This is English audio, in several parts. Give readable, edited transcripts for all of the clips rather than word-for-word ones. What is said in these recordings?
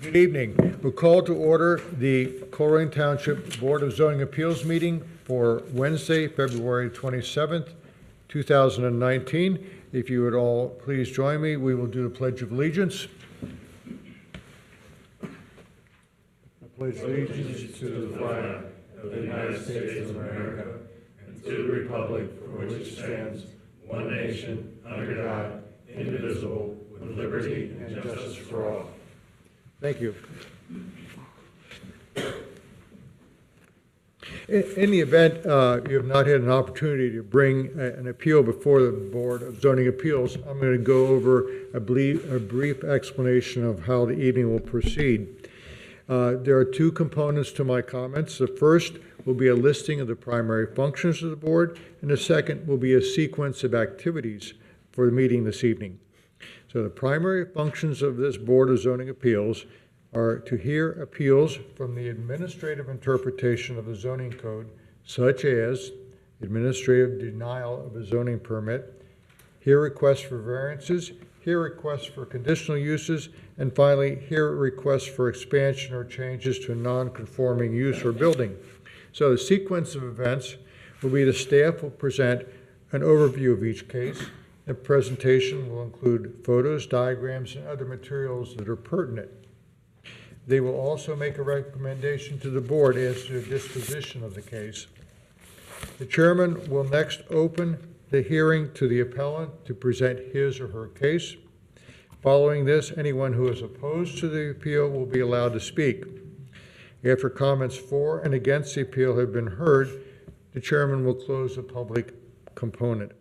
Good evening. We'll call to order the Colerain Township Board of Zoning Appeals meeting for Wednesday, February 27th, 2019. If you would all please join me, we will do the Pledge of Allegiance. I pledge allegiance to the flag of the United States of America and to the republic for which it stands, one nation, under God, indivisible, with liberty and justice for all. Thank you. In the event you have not had an opportunity to bring an appeal before the Board of Zoning Appeals, I'm going to go over a brief explanation of how the evening will proceed. There are two components to my comments. The first will be a listing of the primary functions of the board, and the second will be a sequence of activities for the meeting this evening. So the primary functions of this Board of Zoning Appeals are to hear appeals from the administrative interpretation of the zoning code, such as administrative denial of a zoning permit, hear requests for variances, hear requests for conditional uses, and finally, hear requests for expansion or changes to a non-conforming use or building. So the sequence of events will be the staff will present an overview of each case. The presentation will include photos, diagrams, and other materials that are pertinent. They will also make a recommendation to the board as to the disposition of the case. The chairman will next open the hearing to the appellant to present his or her case. Following this, anyone who is opposed to the appeal will be allowed to speak. After comments for and against the appeal have been heard, the chairman will close the public component.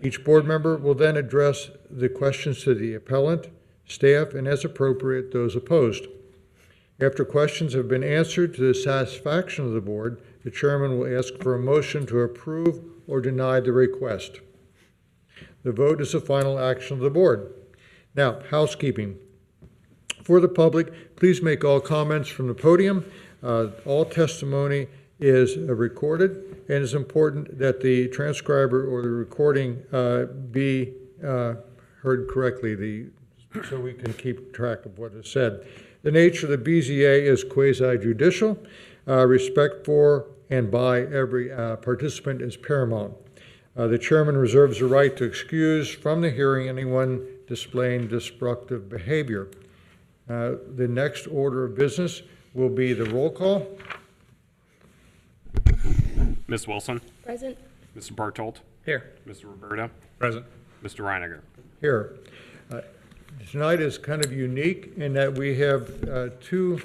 Each board member will then address the questions to the appellant, staff, and as appropriate, those opposed. After questions have been answered to the satisfaction of the board, the chairman will ask for a motion to approve or deny the request. The vote is the final action of the board. Now, housekeeping. For the public, please make all comments from the podium. All testimony is recorded, and it's important that the transcriber or the recording be heard correctly, so we can keep track of what is said. The nature of the BZA is quasi-judicial. Respect for and by every participant is paramount. The chairman reserves the right to excuse from the hearing anyone displaying disruptive behavior. The next order of business will be the roll call. Ms. Wilson. Present. Mr. Bartolt. Here. Mr. Roberta. Present. Mr. Reiniger. Here. Tonight is kind of unique in that we have two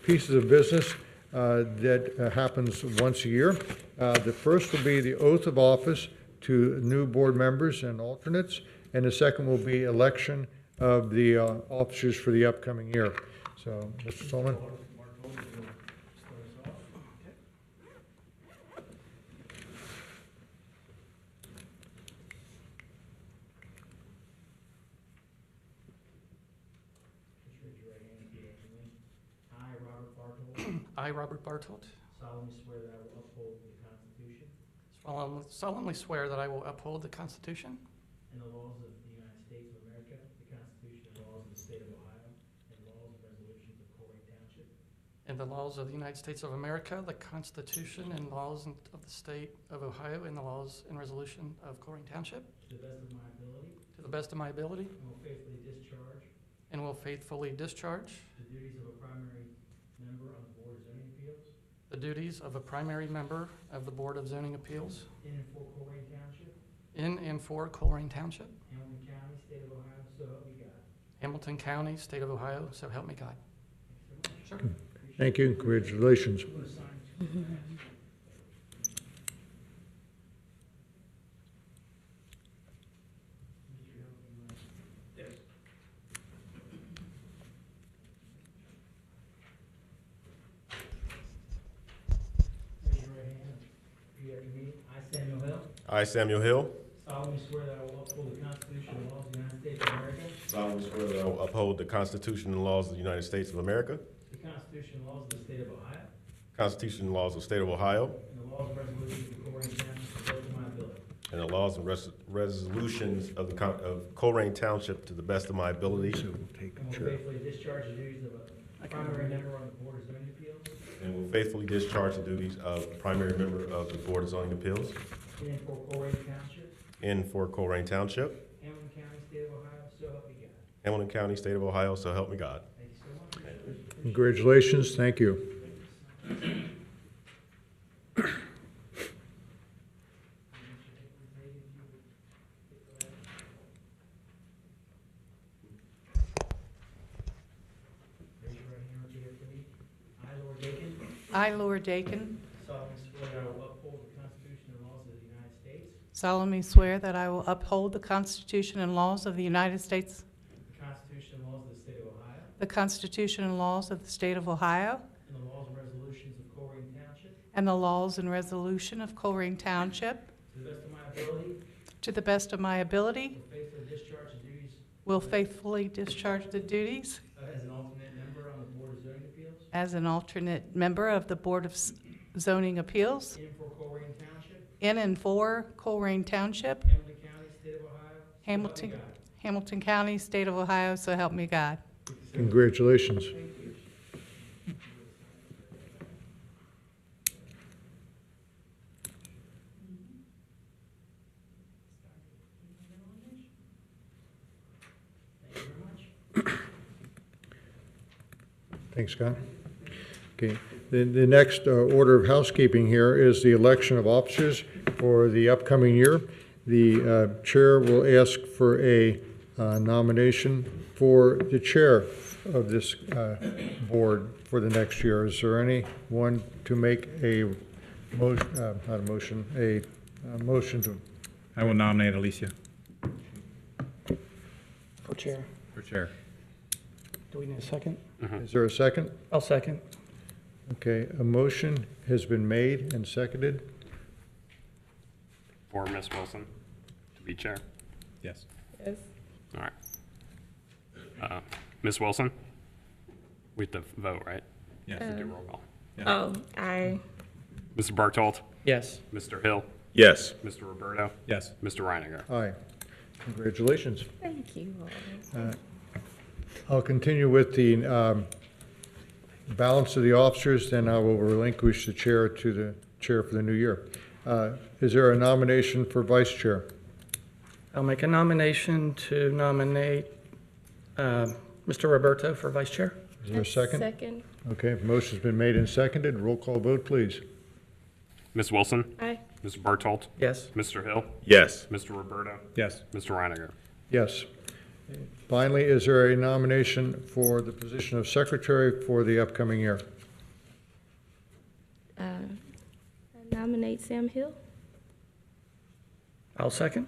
pieces of business that happens once a year. The first will be the oath of office to new board members and alternates, and the second will be election of the officers for the upcoming year. So, Mr. Solomon. I, Robert Bartolt, Solemnly swear that I will uphold the Constitution solemnly swear that I will uphold the Constitution and the laws of the United States of America, the Constitution and laws of the State of Ohio, and laws and resolutions of Colerain Township, and the laws of the United States of America, the Constitution and laws of the State of Ohio, and the laws and resolution of Colerain Township, to the best of my ability, to the best of my ability, and will faithfully discharge the duties of a primary member on the Board of Zoning Appeals the duties of a primary member of the Board of Zoning Appeals in and for Colerain Township, in and for Colerain Township, Hamilton County, State of Ohio, so help me God. Hamilton County, State of Ohio, so help me God. Thanks so much. Sure. Thank you. Congratulations. I'm going to sign. Raise your right hand. Repeat after me. I, Samuel Hill, I, Samuel Hill, solemnly swear that I will uphold the Constitution and laws of the United States of America, solemnly swear that I will uphold the Constitution and laws of the United States of America, the Constitution and laws of the State of Ohio, Constitution and laws of the State of Ohio, and the laws and resolutions of Colerain Township to the best of my ability. and the laws and resolutions of of Colerain Township to the best of my ability, So we'll take And a will chair. faithfully discharge the duties of a primary member on the Board of Zoning Appeals and will faithfully discharge the duties of primary member of the Board of Zoning Appeals in and for Colerain Township, in for Colerain Township, Hamilton County, State of Ohio, so help me God. Hamilton County, State of Ohio, so help me God. Thank you so much. Congratulations, thank you. Raise your right hand and repeat after me. I, Lord Bacon, I, Laura Dakin, solemnly swear that I will uphold the Constitution and laws of the United States, solemnly swear that I will uphold the Constitution and laws of the United States, the Constitution and laws of the State of Ohio, the Constitution and laws of the State of Ohio, and the laws and resolutions of Colerain Township, and the laws and resolution of Colerain Township, to the best of my ability, to the best of my ability, will faithfully discharge the duties will faithfully discharge the duties as an alternate member on the Board of Zoning Appeals as an alternate member of the Board of Zoning Appeals in for Colerain Township, in and for Colerain Township, Hamilton County, State of Ohio. so help me Hamilton, God. Hamilton County, State of Ohio, so help me God. Congratulations. Thank you very much. Thanks, Scott. Okay, the next order of housekeeping here is the election of officers for the upcoming year. The chair will ask for a nomination for the chair of this board for the next year. Is there anyone to make a motion, not a motion, a motion to, I will nominate Alicia For chair. for chair. Do we need a second? is there a second? I'll second. Okay, a motion has been made and seconded. For Ms. Wilson to be chair. Yes. Yes. All right. Ms. Wilson? We have to vote, right? Yes. Do roll call. Oh, I. Mr. Bartolt? Yes. Mr. Hill? Yes. Mr. Roberto? Yes. Mr. Reiniger? Aye. Congratulations. Thank you all. I'll continue with the balance of the officers, then I will relinquish the chair to the chair for the new year. Is there a nomination for vice chair? I'll make a nomination to nominate Mr. Roberto for vice chair. Is there a second? Second. Okay, motion's been made and seconded. Roll call vote, please. Ms. Wilson? Aye. Mr. Bartolt? Yes. Mr. Hill? Yes. Mr. Roberto? Yes. Mr. Reiniger? Yes. Finally, is there a nomination for the position of secretary for the upcoming year? I nominate Sam Hill. I'll second.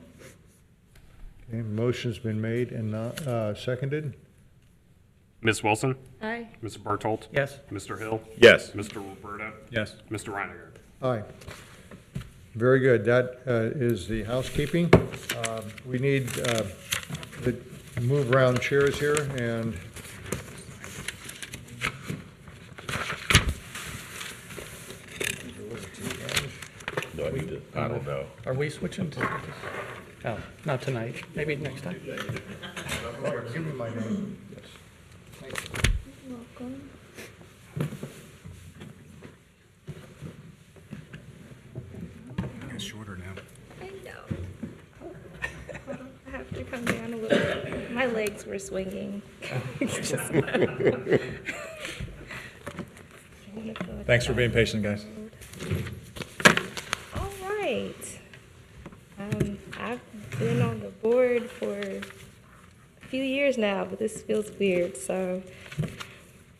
Okay, motion's been made and seconded. Ms. Wilson? Aye. Mr. Bartolt? Yes. Mr. Hill? Yes. Mr. Roberto? Yes. Mr. Reiniger? Aye. Very good. That is the housekeeping. We need to move around chairs here, and Do I need to? I don't know. Are we switching to? Oh, not tonight. Maybe next time. give me my name. Welcome. It's shorter now. I know. I have to come down a little bit. My legs were swinging. Thanks for being patient, guys. All right. I've been on the board for a few years now, but this feels weird. So,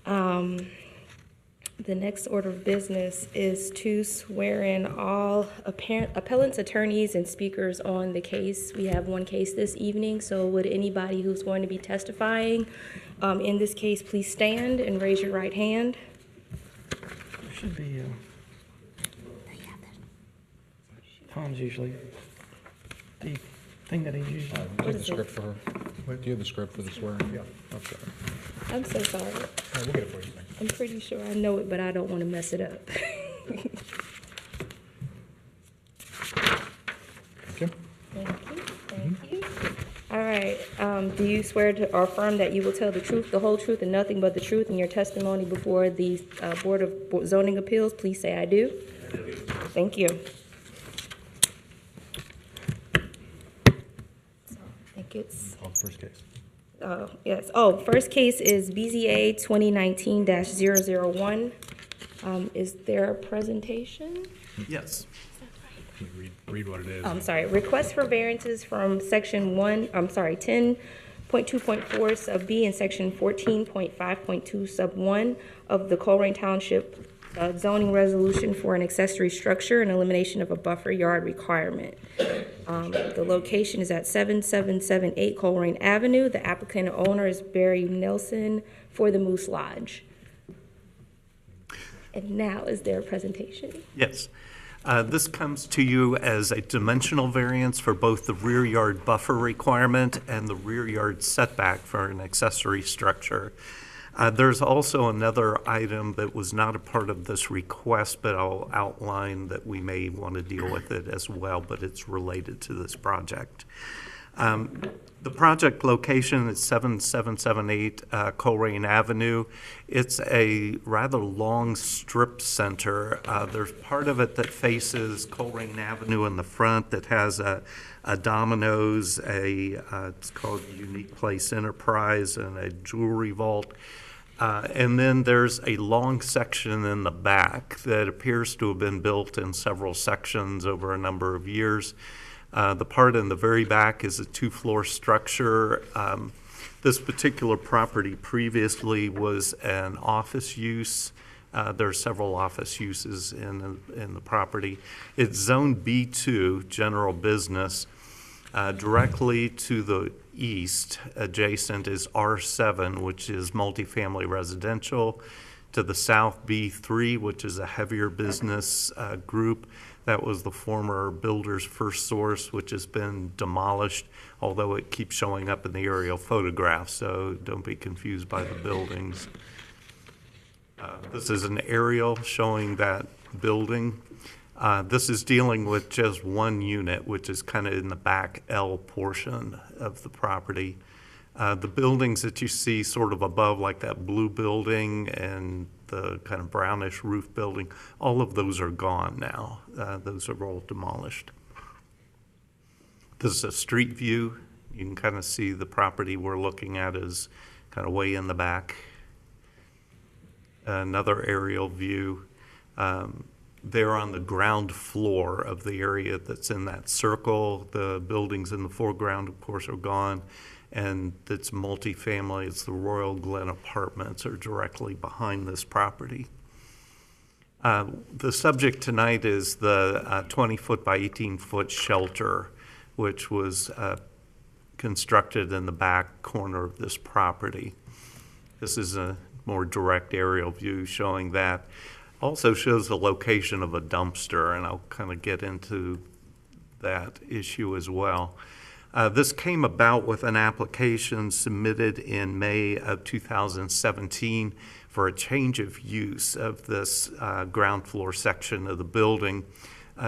the next order of business is to swear in all appellants, attorneys, and speakers on the case. We have one case this evening, so would anybody who's going to be testifying in this case please stand and raise your right hand? Should be, Tom's usually the thing that he usually. What is it? for her. Do you have the script for the swearing? Yeah, I'm sorry. I'm so sorry. We'll get it for you. I'm pretty sure I know it, but I don't want to mess it up. Okay. Thank you. Do you swear to or affirm that you will tell the truth, the whole truth, and nothing but the truth in your testimony before the Board of Zoning Appeals? Please say I do. Thank you. So, I think it's, Call the first case. yes. Oh, first case is BZA 2019-001. Is there a presentation? Yes. Can you read what it is? I'm sorry, request for variances from section 10.2.4 sub B and section 14.5.2 sub 1 of the Colerain Township zoning resolution for an accessory structure and elimination of a buffer yard requirement. The location is at 7778 Colerain Avenue. The applicant and owner is Barry Nelson for the Moose Lodge. And now, is there a presentation? Yes. This comes to you as a dimensional variance for both the rear yard buffer requirement and the rear yard setback for an accessory structure. There's also another item that was not a part of this request, but I'll outline that we may want to deal with it as well, but it's related to this project. The project location is 7778 Colerain Avenue. It's a rather long strip center. There's part of it that faces Colerain Avenue in the front that has a Domino's, it's called Unique Place Enterprise, and a jewelry vault. And then there's a long section in the back that appears to have been built in several sections over a number of years. The part in the very back is a two-floor structure. This particular property previously was an office use. There are several office uses in the property. It's Zone B2, general business. Directly to the east, adjacent, is R7, which is multifamily residential. To the south, B3, which is a heavier business group. That was the former Builder's First Source, which has been demolished, although it keeps showing up in the aerial photographs, so don't be confused by the buildings. This is an aerial showing that building. This is dealing with just one unit, which is kind of in the back L portion of the property. The buildings that you see sort of above, like that blue building and the kind of brownish roof building, all of those are gone now. Those are all demolished. This is a street view. You can kind of see the property we're looking at is kind of way in the back. Another aerial view. They're on the ground floor of the area that's in that circle. The buildings in the foreground, of course, are gone. And it's multifamily. It's the Royal Glen Apartments are directly behind this property. The subject tonight is the 20-foot by 18-foot shelter, which was constructed in the back corner of this property. This is a more direct aerial view showing that. Also shows the location of a dumpster, and I'll kind of get into that issue as well. This came about with an application submitted in May of 2017 for a change of use of this ground floor section of the building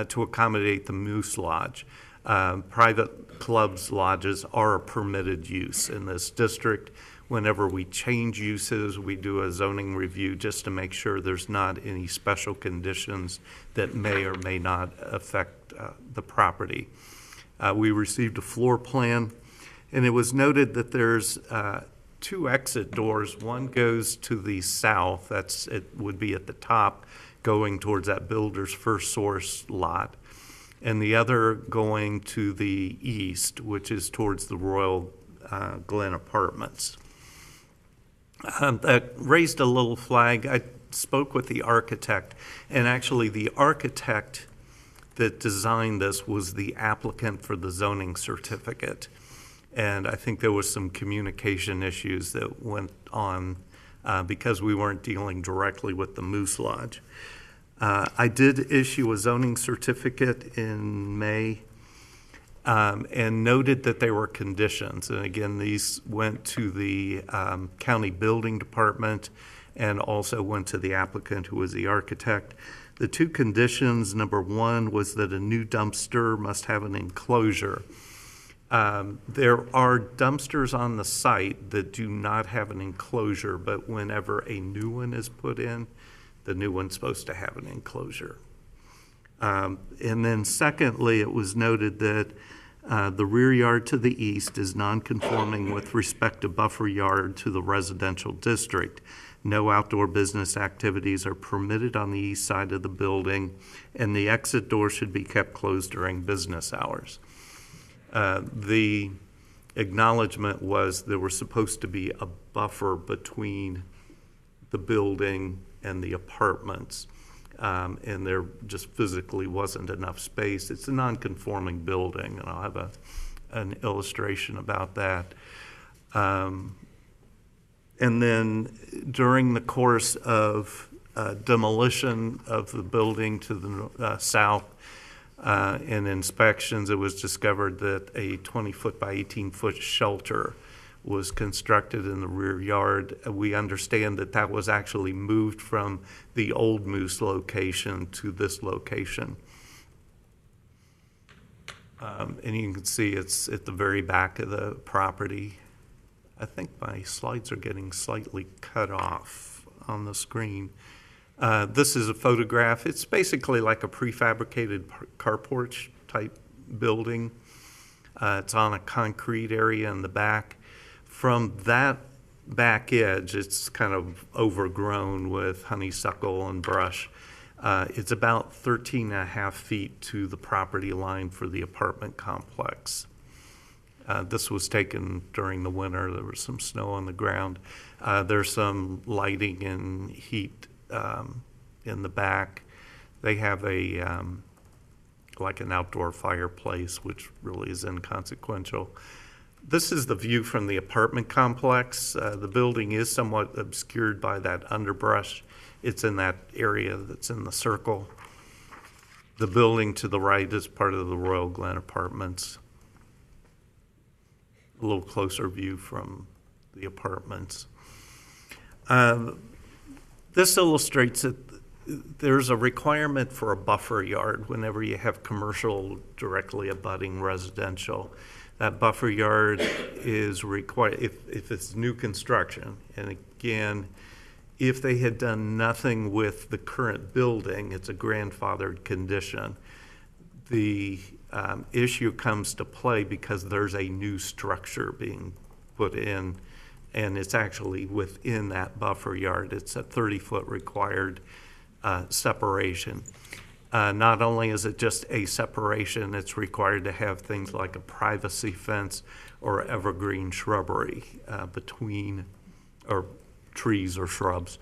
to accommodate the Moose Lodge. Private clubs, lodges are a permitted use in this district. Whenever we change uses, we do a zoning review just to make sure there's not any special conditions that may or may not affect the property. We received a floor plan, and it was noted that there's two exit doors. One goes to the south, it would be at the top, going towards that Builder's First Source lot, and the other going to the east, which is towards the Royal Glen Apartments. That raised a little flag. I spoke with the architect, and actually the architect that designed this was the applicant for the zoning certificate. And I think there was some communication issues that went on because we weren't dealing directly with the Moose Lodge. I did issue a zoning certificate in May and noted that there were conditions. And again, these went to the county building department and also went to the applicant, who was the architect. The two conditions, number one was that a new dumpster must have an enclosure. There are dumpsters on the site that do not have an enclosure, but whenever a new one is put in, the new one's supposed to have an enclosure. And then secondly, it was noted that the rear yard to the east is non-conforming with respect to buffer yard to the residential district. No outdoor business activities are permitted on the east side of the building, and the exit door should be kept closed during business hours. The acknowledgement was there was supposed to be a buffer between the building and the apartments, and there just physically wasn't enough space. It's a non-conforming building, and I'll have an illustration about that. And then during the course of demolition of the building to the south and inspections, it was discovered that a 20-foot by 18-foot shelter was constructed in the rear yard. We understand that that was actually moved from the old Moose location to this location. And you can see it's at the very back of the property. I think my slides are getting slightly cut off on the screen. This is a photograph. It's basically like a prefabricated carport type building. It's on a concrete area in the back. From that back edge, it's kind of overgrown with honeysuckle and brush. It's about 13 and a half feet to the property line for the apartment complex. This was taken during the winter. There was some snow on the ground. There's some lighting and heat in the back. They have a like an outdoor fireplace, which really is inconsequential. This is the view from the apartment complex. The building is somewhat obscured by that underbrush. It's in that area that's in the circle. The building to the right is part of the Royal Glen Apartments. A little closer view from the apartments. This illustrates that there's a requirement for a buffer yard whenever you have commercial directly abutting residential. That buffer yard is required if it's new construction. And again, if they had done nothing with the current building, it's a grandfathered condition. The issue comes to play because there's a new structure being put in, and it's actually within that buffer yard. It's a 30-foot required separation. Not only is it just a separation, it's required to have things like a privacy fence or evergreen shrubbery between, or trees or shrubs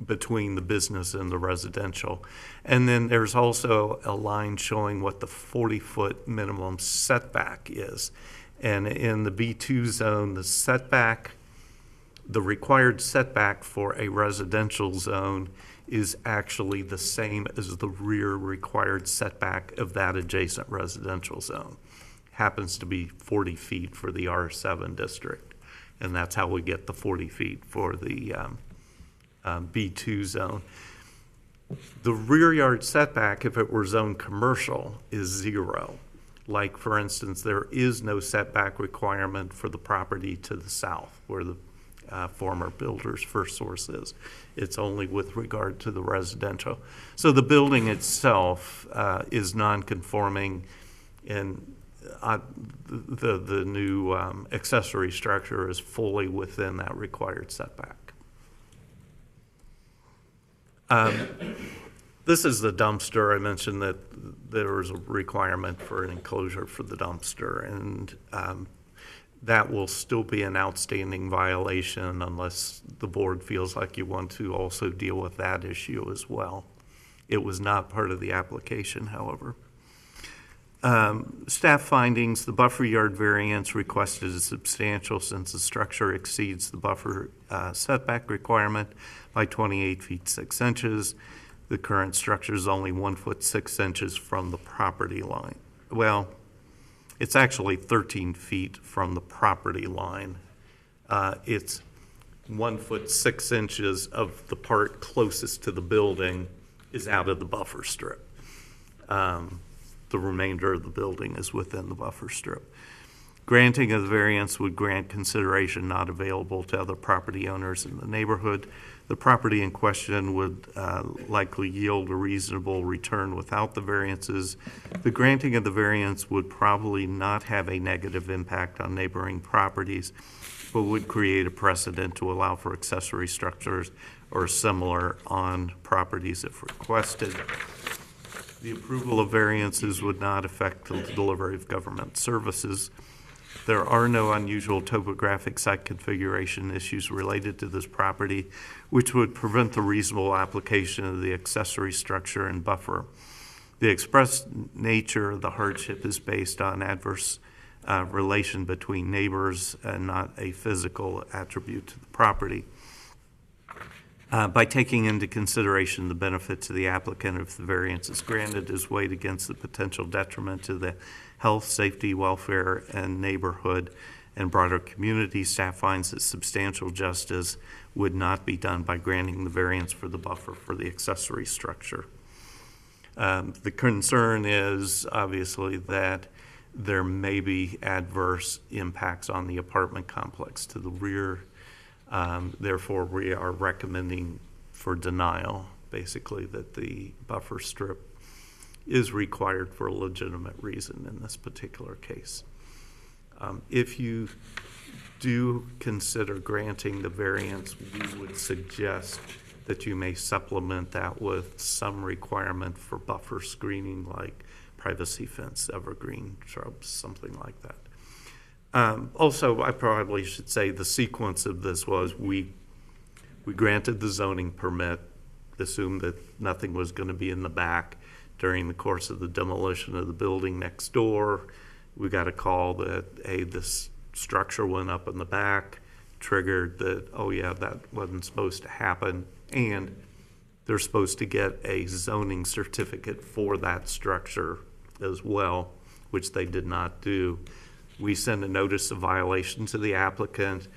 between the business and the residential. And then there's also a line showing what the 40-foot minimum setback is. And in the B2 zone, the setback, the required setback for a residential zone is actually the same as the rear required setback of that adjacent residential zone. Happens to be 40 feet for the R7 district. And that's how we get the 40 feet for the B2 zone. The rear yard setback, if it were zoned commercial, is 0. Like, for instance, there is no setback requirement for the property to the south where the former builder's first source is. It's only with regard to the residential. So the building itself is non-conforming, and the new accessory structure is fully within that required setback. This is the dumpster. I mentioned that there was a requirement for an enclosure for the dumpster, and that will still be an outstanding violation unless the board feels like you want to also deal with that issue as well. It was not part of the application, however. Staff findings: the buffer yard variance requested is substantial since the structure exceeds the buffer setback requirement by 28 feet 6 inches. The current structure is only 1 foot 6 inches from the property line. Well, it's actually 13 feet from the property line. It's 1 foot 6 inches of the part closest to the building is out of the buffer strip. the remainder of the building is within the buffer strip. Granting of the variance would grant consideration not available to other property owners in the neighborhood. The property in question would likely yield a reasonable return without the variances. The granting of the variance would probably not have a negative impact on neighboring properties, but would create a precedent to allow for accessory structures or similar on properties if requested. The approval of variances would not affect the delivery of government services. There are no unusual topographic site configuration issues related to this property, which would prevent the reasonable application of the accessory structure and buffer. The express nature of the hardship is based on adverse relation between neighbors and not a physical attribute to the property. By taking into consideration the benefit to the applicant if the variance is granted is weighed against the potential detriment to the health, safety, welfare, and neighborhood and broader community, staff finds that substantial justice would not be done by granting the variance for the buffer for the accessory structure. The concern is obviously that there may be adverse impacts on the apartment complex to the rear. Therefore, we are recommending for denial, basically, that the buffer strip is required for a legitimate reason in this particular case. If you do consider granting the variance, we would suggest that you may supplement that with some requirement for buffer screening, like privacy fence, evergreen shrubs, something like that. Also, I probably should say the sequence of this was we granted the zoning permit, assumed that nothing was going to be in the back. During the course of the demolition of the building next door, we got a call that, hey, this structure went up in the back, triggered that, oh yeah, that wasn't supposed to happen, and they're supposed to get a zoning certificate for that structure as well, which they did not do. We sent a notice of violation to the applicant.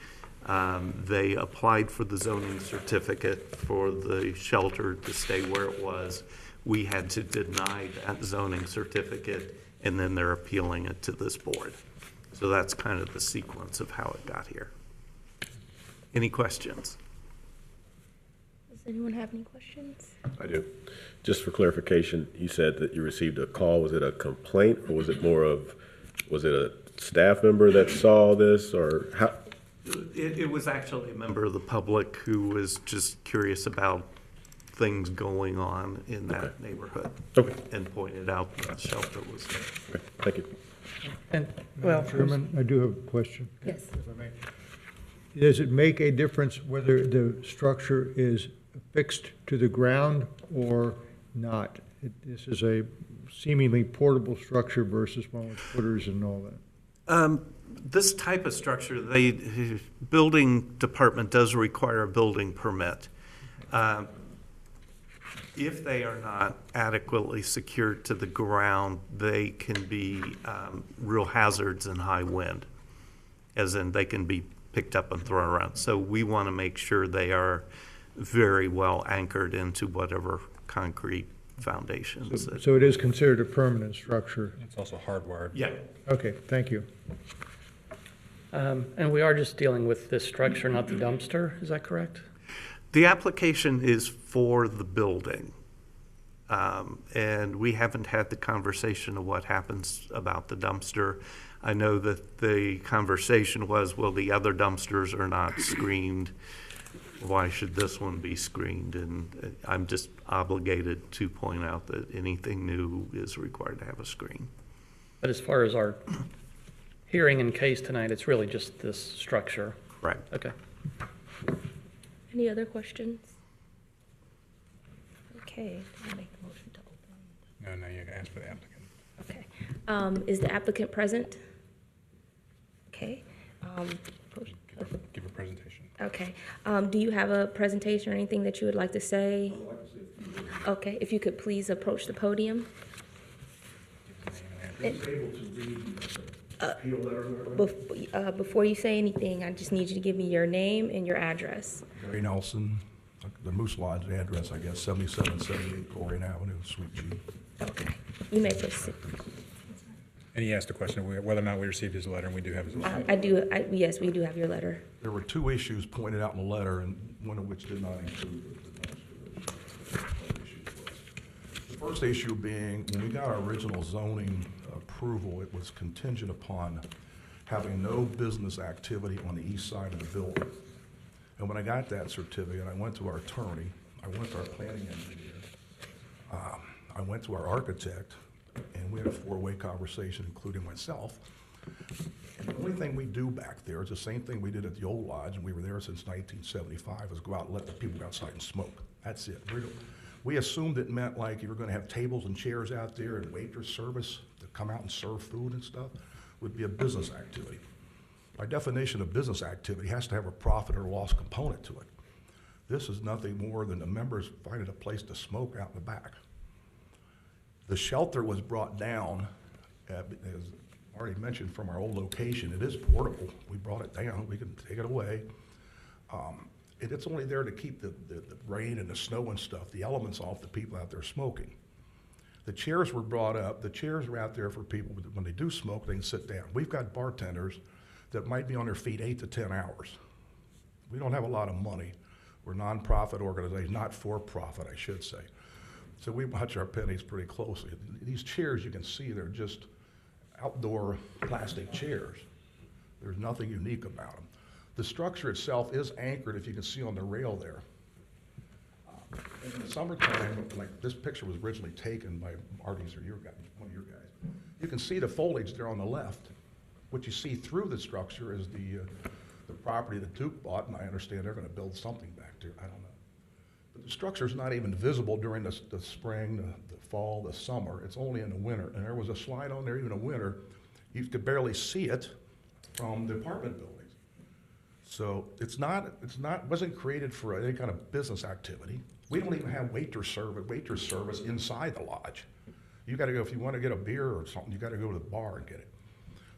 They applied for the zoning certificate for the shelter to stay where it was. We had to deny that zoning certificate, and then they're appealing it to this board. So that's kind of the sequence of how it got here. Any questions? Does anyone have any questions? I do. Just for clarification, you said that you received a call. Was it a complaint, or was it more of, was it a staff member that saw this, or how? It was actually a member of the public who was just curious about things going on in that neighborhood. Okay. And pointed out that the shelter was there. Okay, thank you. And, well, Chairman, I do have a question. Yes. If I may. Does it make a difference whether the structure is fixed to the ground or not? This is a seemingly portable structure versus one with footers and all that. This type of structure, the building department does require a building permit. If they are not adequately secured to the ground, they can be real hazards in high wind, as in they can be picked up and thrown around. So we want to make sure they are very well anchored into whatever concrete foundations. So it is considered a permanent structure? It's also hardwired. Yeah. Okay, thank you. and we are just dealing with this structure, not the dumpster, is that correct? The application is for the building. And we haven't had the conversation of what happens about the dumpster. I know that the conversation was, well, the other dumpsters are not screened. Why should this one be screened? And I'm just obligated to point out that anything new is required to have a screen. But as far as our hearing and case tonight, it's really just this structure. Right. Okay. Any other questions? Okay, I'll make the motion to open. No, you can ask for the applicant. Okay. Is the applicant present? Okay. Give a presentation. Okay. Do you have a presentation or anything that you would like to say? Okay, if you could please approach the podium. Before you say anything, I just need you to give me your name and your address. Gary Nelson, the Moose Lodge address, I guess, 7778 Colerain Avenue, Suite G. Okay, you may proceed. And he asked a question of whether or not we received his letter, and we do have his letter. Yes, we do have your letter. There were two issues pointed out in the letter, and one of which did not include the first issue being, when we got our original zoning approval, it was contingent upon having no business activity on the east side of the building. And when I got that certificate, I went to our attorney, I went to our planning engineer, I went to our architect, and we had a four-way conversation, including myself. And the only thing we do back there is the same thing we did at the old lodge, and we were there since 1975, is go out and let the people go outside and smoke. That's it. We assumed it meant like you were gonna have tables and chairs out there and waitress service to come out and serve food and stuff, would be a business activity. By definition, a business activity has to have a profit or loss component to it. This is nothing more than the members finding a place to smoke out in the back. The shelter was brought down, as already mentioned, from our old location. It is portable. We brought it down. We can take it away. It's only there to keep the rain and the snow and stuff, the elements off the people out there smoking. The chairs were brought up. The chairs are out there for people, when they do smoke, they can sit down. We've got bartenders that might be on their feet 8 to 10 hours. We don't have a lot of money. We're a nonprofit organization, not for profit, I should say. So we watch our pennies pretty closely. These chairs, you can see, they're just outdoor plastic chairs. There's nothing unique about them. The structure itself is anchored, if you can see on the rail there. In the summertime, like this picture was originally taken by Marty's or your guy, one of your guys. You can see the foliage there on the left. What you see through the structure is the property that Duke bought, and I understand they're gonna build something back there, I don't know. But the structure's not even visible during the spring, the fall, the summer. It's only in the winter. And there was a slide on there even in the winter. You could barely see it from the apartment buildings. So wasn't created for any kind of business activity. We don't even have waitress service inside the lodge. You gotta go, if you wanna get a beer or something, you gotta go to the bar and get it.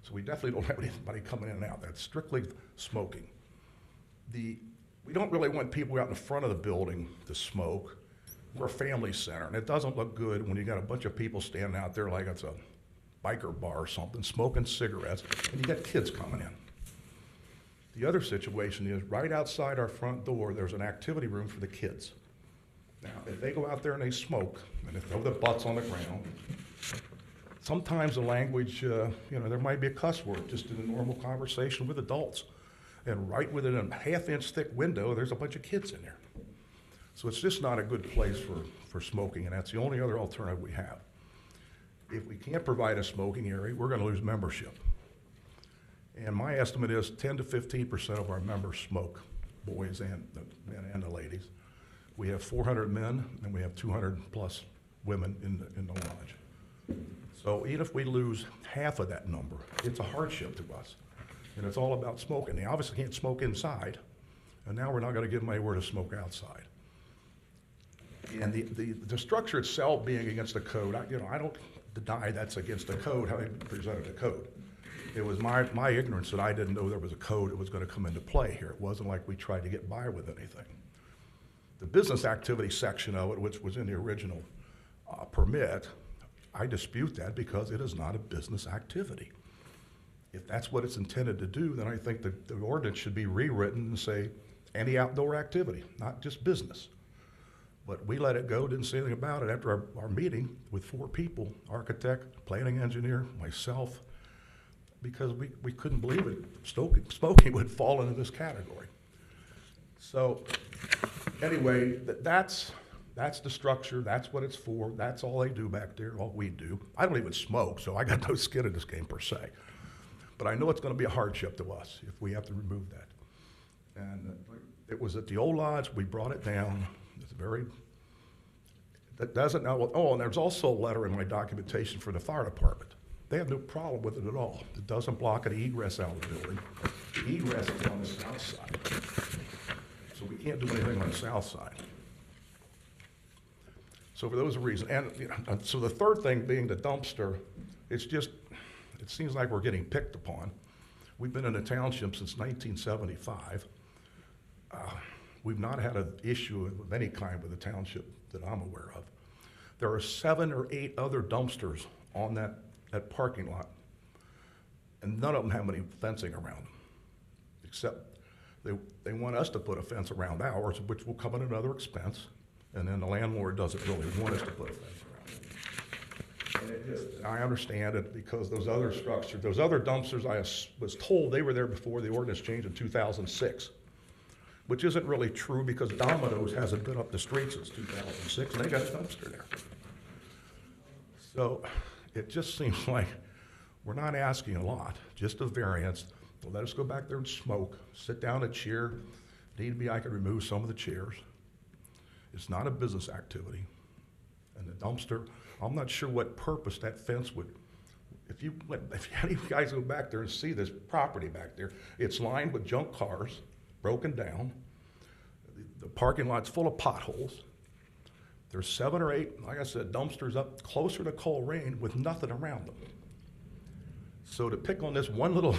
So we definitely don't have anybody coming in and out. That's strictly smoking. We don't really want people out in the front of the building to smoke. We're a family center, and it doesn't look good when you got a bunch of people standing out there like it's a biker bar or something, smoking cigarettes, and you got kids coming in. The other situation is right outside our front door, there's an activity room for the kids. Now, if they go out there and they smoke, and they throw their butts on the ground, sometimes the language, there might be a cuss word just in a normal conversation with adults. And right within a half-inch thick window, there's a bunch of kids in there. So it's just not a good place for smoking, and that's the only other alternative we have. If we can't provide a smoking area, we're gonna lose membership. And my estimate is 10 to 15% of our members smoke, boys and the men and the ladies. We have 400 men, and we have 200 plus women in the lodge. So even if we lose half of that number, it's a hardship to us. And it's all about smoking. They obviously can't smoke inside, and now we're not gonna give them anywhere to smoke outside. And the structure itself being against the code, I don't deny that's against the code, how they presented the code. It was my ignorance that I didn't know there was a code that was gonna come into play here. It wasn't like we tried to get by with anything. The business activity section of it, which was in the original permit, I dispute that because it is not a business activity. If that's what it's intended to do, then I think the ordinance should be rewritten and say any outdoor activity, not just business. But we let it go, didn't say anything about it after our meeting with 4 people, architect, planning engineer, myself, because we couldn't believe it. Smoking would fall into this category. So anyway, that's the structure, that's what it's for, that's all they do back there, all we do. I don't even smoke, so I got no skin in this game per se. But I know it's gonna be a hardship to us if we have to remove that. And it was at the old lodge, we brought it down. That doesn't know, and there's also a letter in my documentation for the fire department. They have no problem with it at all. It doesn't block an egress out of the building. The egress is on the south side. So we can't do anything on the south side. So for those reasons, and so the third thing being the dumpster, it seems like we're getting picked upon. We've been in the township since 1975. we've not had an issue of any kind with the township that I'm aware of. There are 7 or 8 other dumpsters on that parking lot, and none of them have any fencing around them, except they want us to put a fence around ours, which will come at another expense, and then the landlord doesn't really want us to put a fence around it. And I understand it because those other structures, those other dumpsters, I was told they were there before the ordinance changed in 2006, which isn't really true because Domino's hasn't been up the street since 2006, and they got a dumpster there. So it just seems like we're not asking a lot, just a variance. Well, let us go back there and smoke, sit down at a chair. Need be, I could remove some of the chairs. It's not a business activity. And the dumpster, I'm not sure what purpose that fence would, if any of you guys go back there and see this property back there, it's lined with junk cars, broken down. The parking lot's full of potholes. There's 7 or 8, like I said, dumpsters up closer to Colerain with nothing around them. So to pick on this one little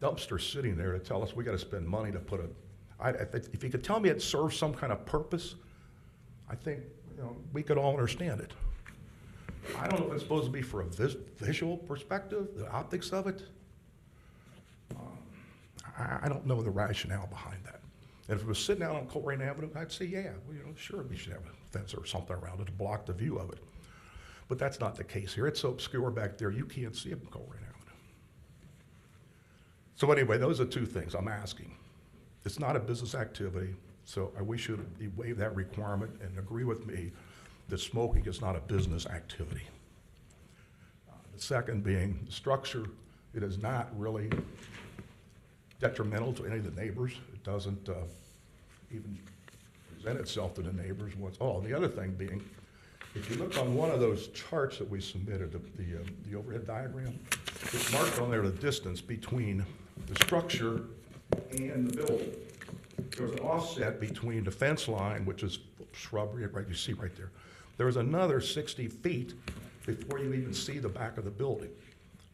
dumpster sitting there to tell us we got to spend money to put if you could tell me it serves some kind of purpose, I think we could all understand it. I don't know if it's supposed to be for a visual perspective, the optics of it. I don't know the rationale behind that. And if it was sitting out on Colerain Avenue, I'd say, yeah, well, sure, we should have a fence or something around it to block the view of it. But that's not the case here. It's so obscure back there, you can't see it from Colerain Avenue. So anyway, those are 2 things I'm asking. It's not a business activity, so we should waive that requirement and agree with me that smoking is not a business activity. The second being the structure, it is not really detrimental to any of the neighbors. It doesn't even present itself to the neighbors. The other thing being, if you look on one of those charts that we submitted, the overhead diagram, it's marked on there the distance between the structure and the building. There's an offset between the fence line, which is shrubbery, right? You see right there. There's another 60 feet before you even see the back of the building.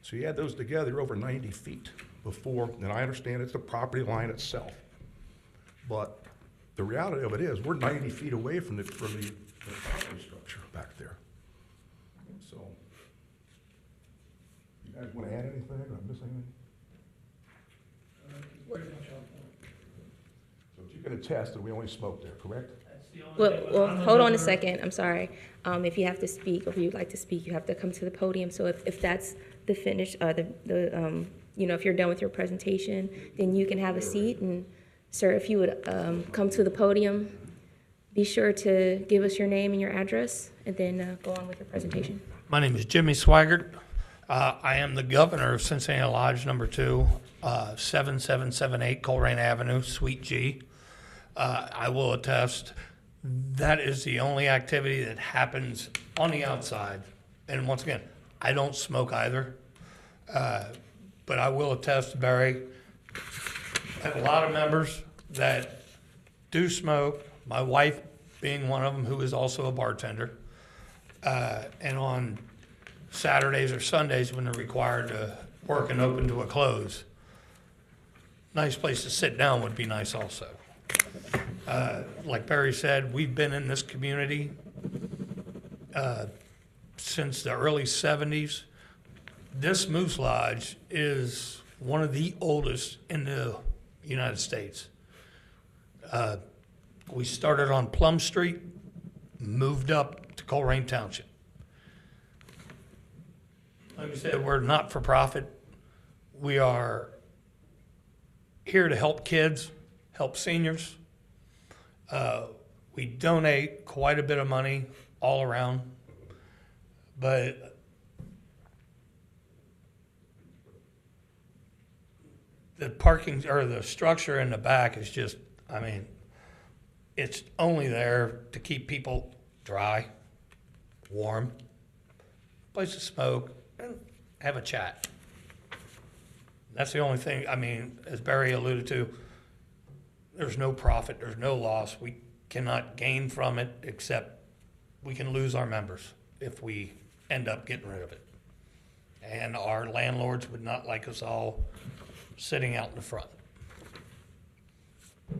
So you add those together, you're over 90 feet before, and I understand it's the property line itself. But the reality of it is we're 90 feet away from the property structure back there. So, you guys want to add anything? Did I miss anything? So you can attest that we only smoke there, correct? Well, hold on a second, I'm sorry. If you have to speak, or if you'd like to speak, you have to come to the podium. So if that's the finish, if you're done with your presentation, then you can have a seat. And sir, if you would come to the podium, be sure to give us your name and your address, and then go on with your presentation. My name is Jimmy Swaggart. I am the governor of Cincinnati Lodge Number 2, 7778 Colerain Avenue, Suite G. I will attest that is the only activity that happens on the outside. And once again, I don't smoke either. But I will attest, Barry, I have a lot of members that do smoke, my wife being one of them, who is also a bartender. And on Saturdays or Sundays when they're required to work and open to a close, nice place to sit down would be nice also. Like Barry said, we've been in this community since the early 70s. This Moose Lodge is one of the oldest in the United States. We started on Plum Street, moved up to Colerain Township. Like I said, we're not for profit. We are here to help kids, help seniors. We donate quite a bit of money all around, but the parking or the structure in the back is just, it's only there to keep people dry, warm, place to smoke, and have a chat. That's the only thing, as Barry alluded to, there's no profit, there's no loss. We cannot gain from it, except we can lose our members if we end up getting rid of it. And our landlords would not like us all sitting out in the front.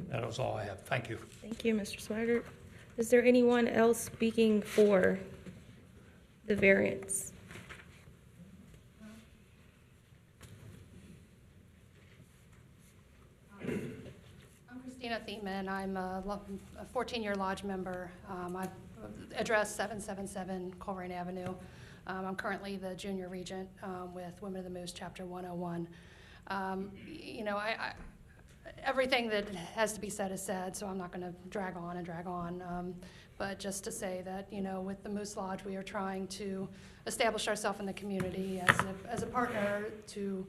That was all I have. Thank you. Thank you, Mr. Swaggart. Is there anyone else speaking for the variance? I'm Christina Thiemann. I'm a 14-year lodge member. I address 777 Colerain Avenue. I'm currently the junior regent with Women of the Moose, Chapter 101. You know, everything that has to be said is said, so I'm not going to drag on and drag on. But just to say that, you know, with the Moose Lodge, we are trying to establish ourselves in the community as a partner to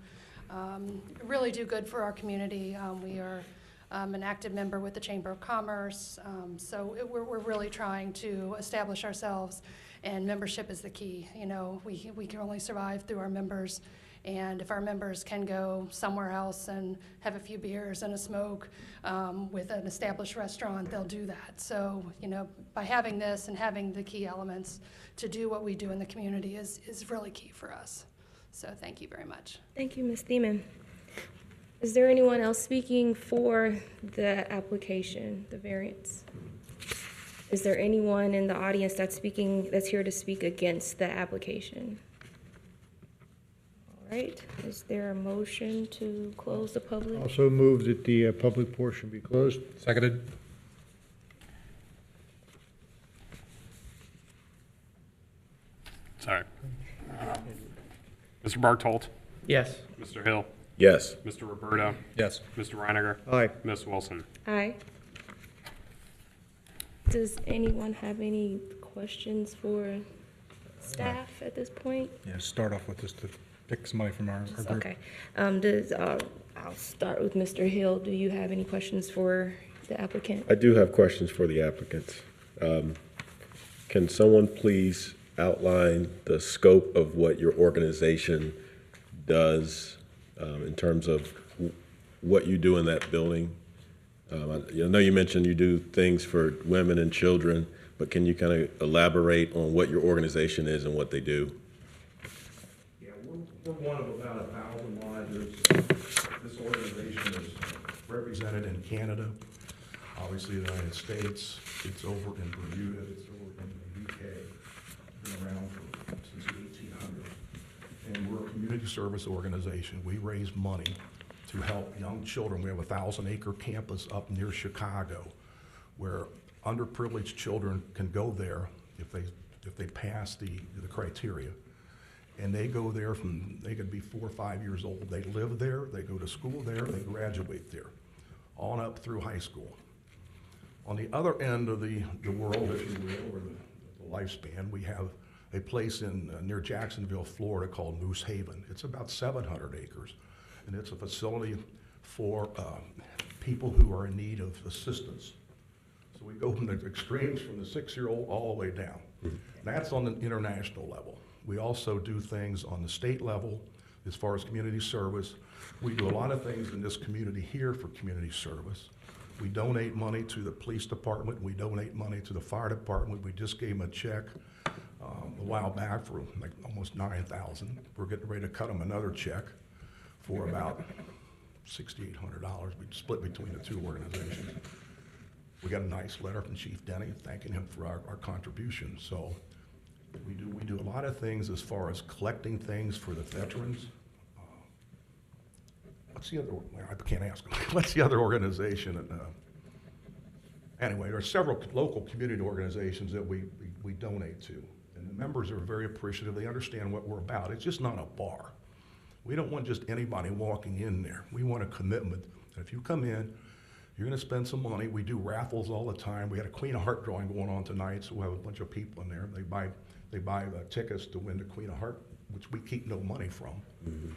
really do good for our community. We are an active member with the Chamber of Commerce, so we're really trying to establish ourselves, and membership is the key. You know, we can only survive through our members, and if our members can go somewhere else and have a few beers and a smoke with an established restaurant, they'll do that. So, you know, by having this and having the key elements to do what we do in the community is really key for us. So thank you very much. Thank you, Ms. Thiemann. Is there anyone else speaking for the application, the variance? Is there anyone in the audience that's here to speak against the application? All right, is there a motion to close the public? Also move that the public portion be closed. Seconded? Sorry. Mr. Bartolt, Yes. Mr. Hill, Yes. Mr. Roberta, Yes. Mr. Reiniger, Aye. Ms. Wilson. Aye. Does anyone have any questions for staff at this point? Yeah, start off with just to pick somebody from our group. Okay. I'll start with Mr. Hill. Do you have any questions for the applicant? I do have questions for the applicants. Can someone please outline the scope of what your organization does in terms of what you do in that building? I know you mentioned you do things for women and children, but can you kind of elaborate on what your organization is and what they do? Yeah, we're one of about 1,000 lodges. This organization is represented in Canada, obviously the United States. It's over in Bermuda, it's over in the UK. Been around since the 1800s. And we're a community service organization. We raise money to help young children. We have a 1,000-acre campus up near Chicago where underprivileged children can go there if they pass the criteria. And they go there they could be 4 or 5 years old. They live there, they go to school there, they graduate there, on up through high school. On the other end of the world, if you will, or the lifespan, we have a place near Jacksonville, Florida called Moose Haven. It's about 700 acres, and it's a facility for people who are in need of assistance. So we go from the extremes from the 6-year-old all the way down. That's on the international level. We also do things on the state level as far as community service. We do a lot of things in this community here for community service. We donate money to the police department. We donate money to the fire department. We just gave them a check a while back for like almost $9,000. We're getting ready to cut them another check for about $6,800. We split between the two organizations. We got a nice letter from Chief Denny thanking him for our contribution. So we do a lot of things as far as collecting things for the veterans. What's the other? I can't ask him. What's the other organization? Anyway, there are several local community organizations that we donate to, and the members are very appreciative. They understand what we're about. It's just not a bar. We don't want just anybody walking in there. We want a commitment that if you come in, you're going to spend some money. We do raffles all the time. We had a Queen of Heart drawing going on tonight, so we'll have a bunch of people in there. They buy tickets to win the Queen of Heart, which we keep no money from. Mm-hmm.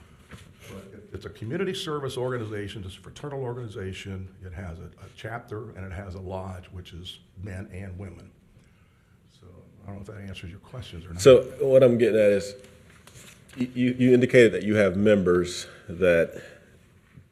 But it's a community service organization. It's a fraternal organization. It has a chapter and it has a lodge, which is men and women. So I don't know if that answers your questions or not. So what I'm getting at is, you indicated that you have members that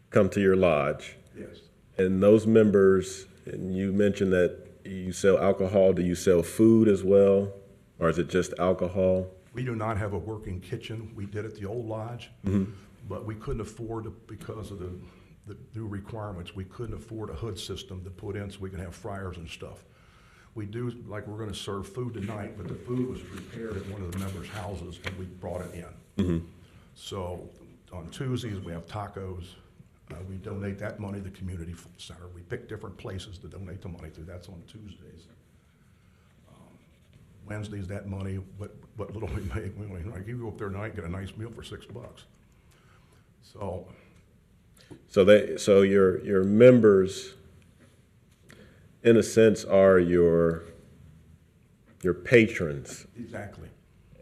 come to your lodge. Yes. And those members, and you mentioned that you sell alcohol. Do you sell food as well, or is it just alcohol? We do not have a working kitchen. We did at the old lodge, mm-hmm. but we couldn't afford it because of the new requirements, we couldn't afford a hood system to put in so we could have fryers and stuff. We do, like, we're gonna serve food tonight, but the food was prepared at one of the members' houses and we brought it in. So on Tuesdays, we have tacos. We donate that money to the community center. We pick different places to donate the money to. That's on Tuesdays. Wednesdays, that money, what little we make, we only, like, you go up there tonight and get a nice meal for $6. So your members, in a sense, are your patrons, Exactly.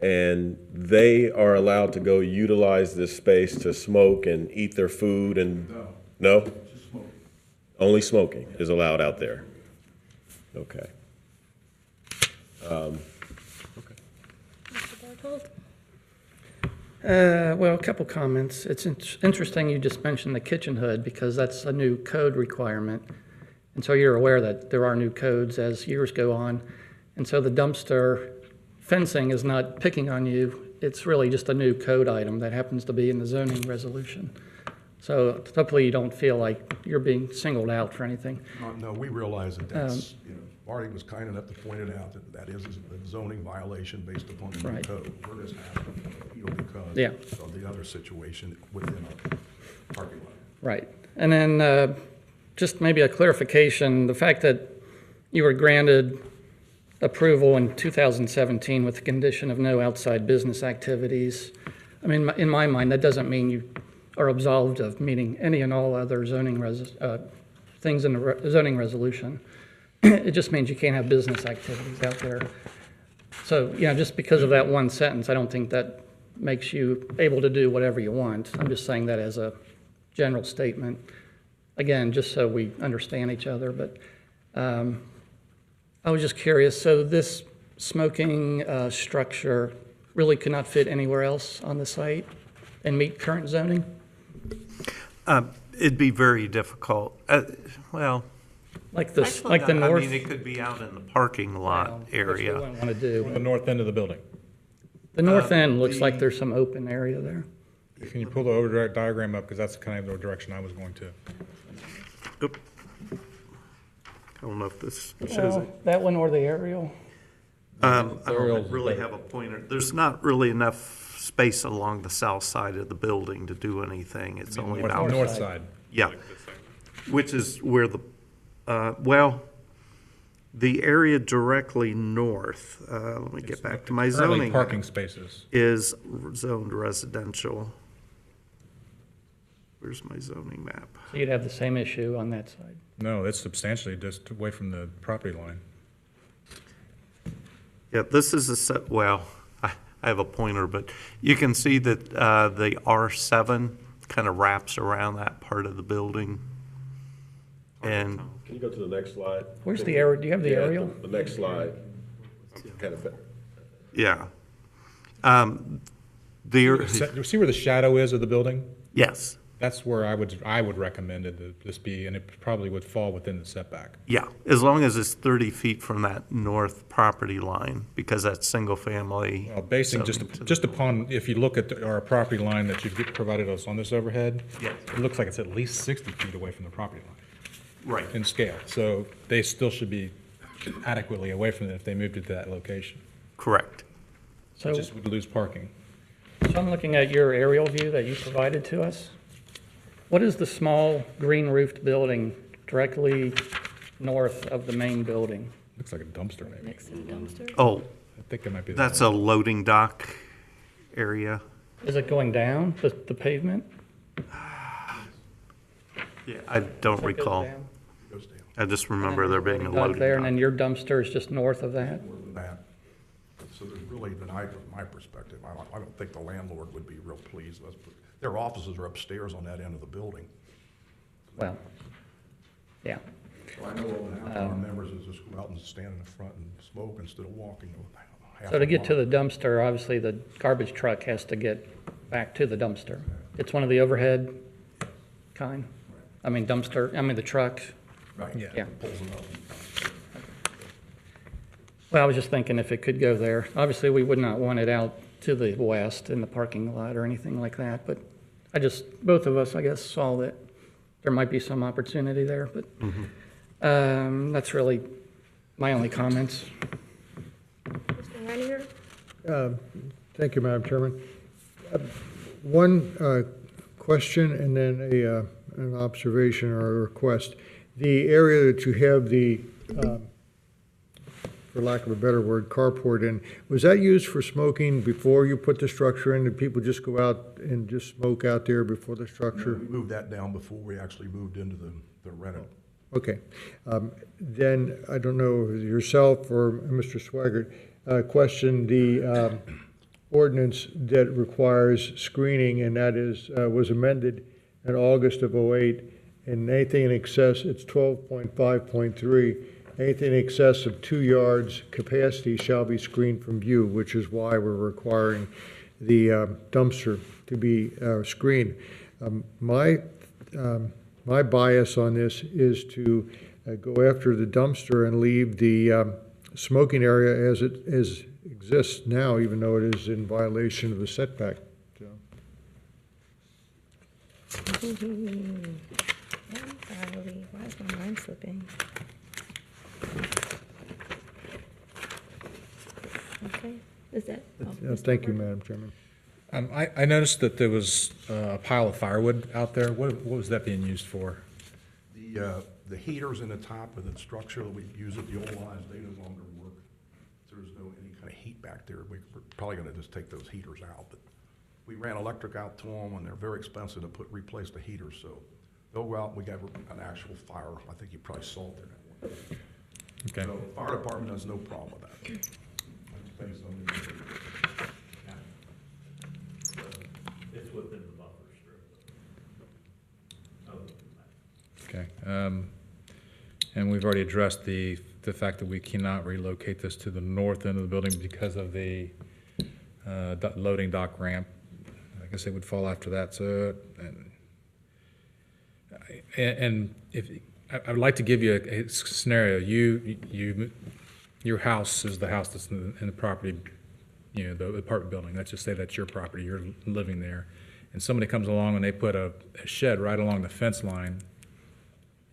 and they are allowed to go utilize this space to smoke and eat their food and, no? Just smoking. Only smoking is allowed out there? Okay. Mr. Bartold? Well, a couple comments. It's interesting you just mentioned the kitchen hood because that's a new code requirement. And so you're aware that there are new codes as years go on. And so the dumpster fencing is not picking on you. It's really just a new code item that happens to be in the zoning resolution. So hopefully you don't feel like you're being singled out for anything. No, we realize that that's, Marty was kind enough to point it out that is a zoning violation based upon the new Right. code. We're just asking, because Yeah. of the other situation within our parking lot. Right. And then just maybe a clarification, the fact that you were granted approval in 2017 with the condition of no outside business activities, I mean, in my mind, that doesn't mean you are absolved of meeting any and all other zoning things in the zoning resolution. It just means you can't have business activities out there. So, just because of that one sentence, I don't think that makes you able to do whatever you want. I'm just saying that as a general statement. Again, just so we understand each other, but I was just curious, so this smoking structure really could not fit anywhere else on the site and meet current zoning? It'd be very difficult. Well, Like the actually, like the no, north? I mean, it could be out in the parking lot Which we area. wouldn't want to do. On the north end of the building. The north end looks like there's some open area there. Can you pull the over diagram up, because that's kind of the direction I was going to. Oop. I don't know if this shows it. Well, that one or the aerial? I don't really have a pointer. There's not really enough space along the south side of the building to do anything. It's only about, North side. yeah, which is where the, the area directly north, let me get back to my Currently zoning, parking spaces. is zoned residential. Where's my zoning map? So you'd have the same issue on that side. No, it's substantially just away from the property line. Yeah, this is a set, well, I have a pointer, but you can see that the R7 kind of wraps around that part of the building. And Can you go to the next slide? Where's the aerial? Do you have the Yeah, aerial? The next slide. Kind of, yeah. See where the shadow is of the building? Yes, That's where I would recommend it to this be, and it probably would fall within the setback. yeah, as long as it's 30 feet from that north property line, because that's single family. Well, basing just upon, if you look at our property line that you've provided us on this overhead, Yes. it looks like it's at least 60 feet away from the property line Right. in scale. So they still should be adequately away from it if they moved it to that location. Correct. So, Just would lose parking. so I'm looking at your aerial view that you provided to us. What is the small green roofed building directly north of the main building? Looks like a dumpster maybe. Next to the dumpster? Oh, I think it might be. that's a loading dock area. Is it going down, the pavement? Yeah. I don't It goes recall. down? Goes down I just remember there being a Dock loading there, and dock. then your dumpster is just north of that? more than that. So there's really, from my perspective, I don't think the landlord would be real pleased with us. Their offices are upstairs on that end of the building. Well, yeah. So I know over half of our members is just go out and stand in the front and smoke instead of walking half So to a get to block. the dumpster, obviously the garbage truck has to get back to the dumpster. It's one of the overhead kind? I mean the truck. Right, Yeah. pulls it up. Well, I was just thinking if it could go there. Obviously, we would not want it out to the west in the parking lot or anything like that, but both of us, I guess, saw that there might be some opportunity there, but that's really my only comments. Mr. Reiniger? Thank you, Madam Chairman. One question and then an observation or a request. The area that you have the, for lack of a better word, carport in, was that used for smoking before you put the structure in? Did people just go out and just smoke out there before the structure? We moved that down before we actually moved into the rented. Okay. Then, I don't know, yourself or Mr. Swaggart, question the ordinance that requires screening, and that is, was amended in August of '08, and anything in excess, it's 12.5.3, anything in excess of 2 yards capacity shall be screened from view, which is why we're requiring the dumpster to be screened. My bias on this is to go after the dumpster and leave the smoking area as it exists now, even though it is in violation of the setback. So, Why is my mind slipping? Okay, is that? thank you, Madam Chairman. I noticed that there was a pile of firewood out there. What was that being used for? The heaters in the top of the structure that we use at the old lines, they no longer work. So there's no any kind of heat back there. We're probably gonna just take those heaters out, but we ran electric out to them, and they're very expensive to replace the heaters, so they'll go out, and we got an actual fire. I think you probably saw it there. Okay. So fire department has no problem with that. It's within the buffer strip. Okay. And we've already addressed the fact that we cannot relocate this to the north end of the building because of the loading dock ramp. I guess it would fall after that. So, and if I would like to give you a scenario, your house is the house that's in the property, you know, the apartment building. Let's just say that's your property. You're living there, and somebody comes along and they put a shed right along the fence line.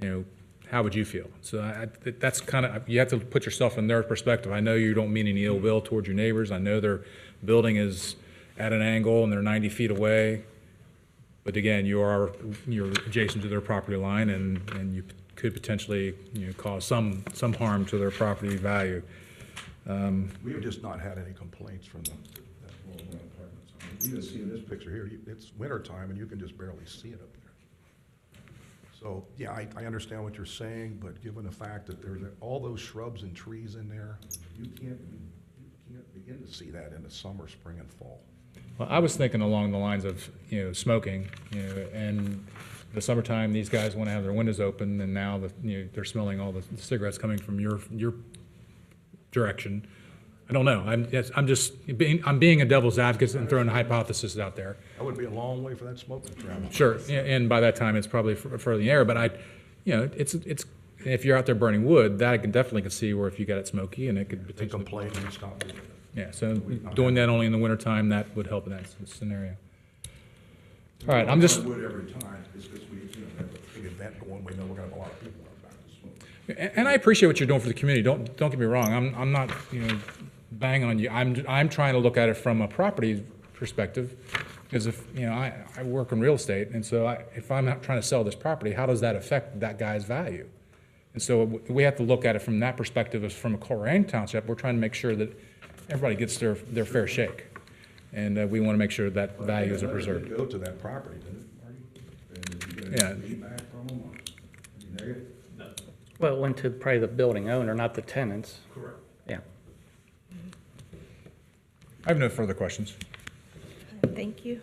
You know, how would you feel? So that's kind of, you have to put yourself in their perspective. I know you don't mean any ill will towards your neighbors. I know their building is at an angle and they're 90 feet away. But again, you're adjacent to their property line, and you could potentially, you know, cause some harm to their property value. We have just not had any complaints from them. Apartments. I mean, you can see in this picture here, it's winter time and you can just barely see it up there. So, yeah, I understand what you're saying, but given the fact that there's all those shrubs and trees in there, you can't begin to see that in the summer, spring, and fall. Well, I was thinking along the lines of, you know, smoking, you know, and the summertime, these guys want to have their windows open, and now they're smelling all the cigarettes coming from your direction. I don't know. I'm being a devil's advocate and throwing a hypothesis out there. That would be a long way for that smoke to travel. Sure, and by that time, it's probably further in the air. But it's if you're out there burning wood, that I can definitely see where if you got it smoky, and it could They potentially. complain and stop doing it. Yeah, so doing that only in the wintertime, that would help in that scenario. All right, I'm just. We would every time. It's just we, you know, have a big event going. We know we're gonna have a lot of people back to smoke. And I appreciate what you're doing for the community. Don't get me wrong. I'm not, you know, banging on you. I'm trying to look at it from a property perspective, because if, you know, I work in real estate, and so if I'm not trying to sell this property, how does that affect that guy's value? And so we have to look at it from that perspective. As from a Colerain Township, we're trying to make sure that everybody gets their fair shake, and we want to make sure that values are preserved. Go to that property, didn't it, Marty? And did you get Yeah. any feedback from them? Or, you negative? Well, it went to probably the building owner, not the tenants. Correct. Yeah. I have no further questions. Thank you.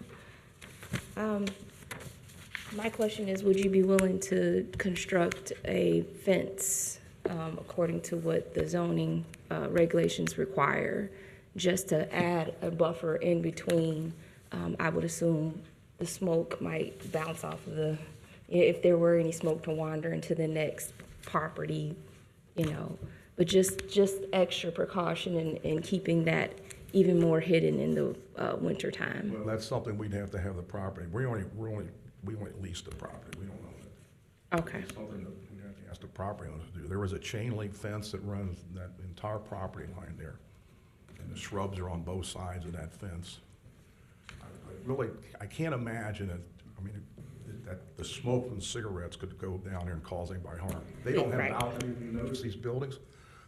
My question is, would you be willing to construct a fence according to what the zoning regulations require, just to add a buffer in between? I would assume the smoke might bounce off of if there were any smoke to wander into the next property, you know, but just extra precaution in keeping that even more hidden in the winter time. Well, that's something we'd have to have the property. We only lease the property. We don't own it. Okay. Something that we have to ask the property owners to do. There was a chain link fence that runs that entire property line there, and the shrubs are on both sides of that fence. I can't imagine it, that the smoke from cigarettes could go down there and cause anybody harm. They don't have Right. balconies. You notice these buildings?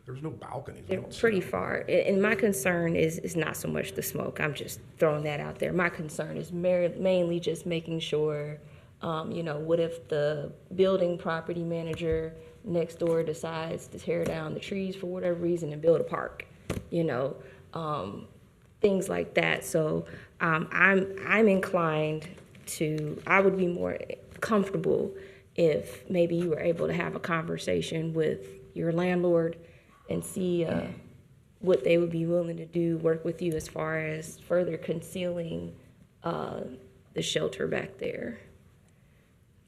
There's no balconies. They're pretty far. And my concern is not so much the smoke. I'm just throwing that out there. My concern is mainly just making sure, what if the building property manager next door decides to tear down the trees for whatever reason and build a park, things like that. So I'm inclined I would be more comfortable if maybe you were able to have a conversation with your landlord and see what they would be willing to do, work with you as far as further concealing the shelter back there.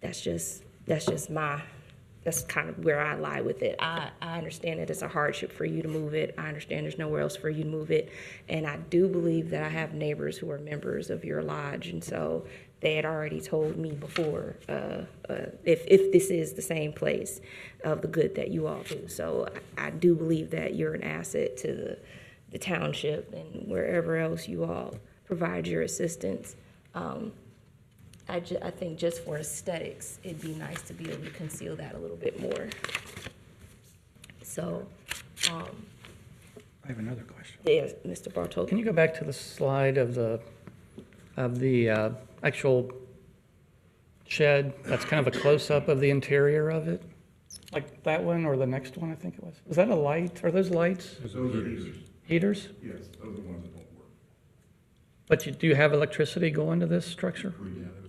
That's kind of where I lie with it. I understand that it's a hardship for you to move it. I understand there's nowhere else for you to move it. And I do believe that I have neighbors who are members of your lodge. And so they had already told me before if this is the same place of the good that you all do. So I do believe that you're an asset to the township and wherever else you all provide your assistance. I think just for aesthetics, it'd be nice to be able to conceal that a little bit more. So, I have another question. yes, Mr. Bartol. Can you go back to the slide of the actual shed? That's kind of a close-up of the interior of it? Like that one or the next one, I think it was. Was that a light? Are those lights? Those are heaters. Heaters? Yes, those are the ones that don't work. But do you have electricity going to this structure?